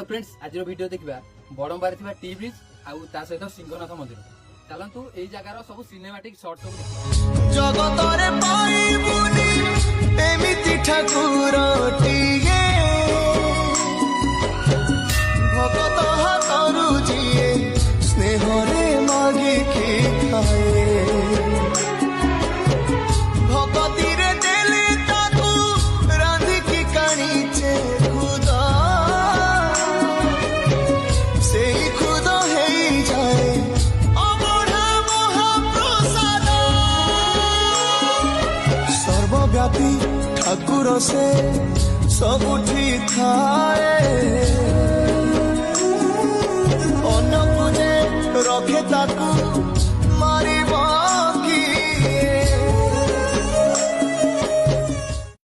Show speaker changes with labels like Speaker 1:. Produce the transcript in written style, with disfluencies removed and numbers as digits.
Speaker 1: Hello friends, आज video देखा बड़म्बार T bridge आ सहित सिंहनाथ मंदिर। चलतु यही जगार सब सिनेमाटिक शॉट सब
Speaker 2: जगतरे पाइबुनी एमिति ठाकुरटिए भगत हातरु जिए स्नेहरे मागी की खाए भगतिरे देले ताकू रांधी की कानीचे खुदा से खुद है जाए अबढ़ा महाप्रसाद सर्वव्यापी ठाकुर से सबुठी थाए अन्न पूजे रखे ताकू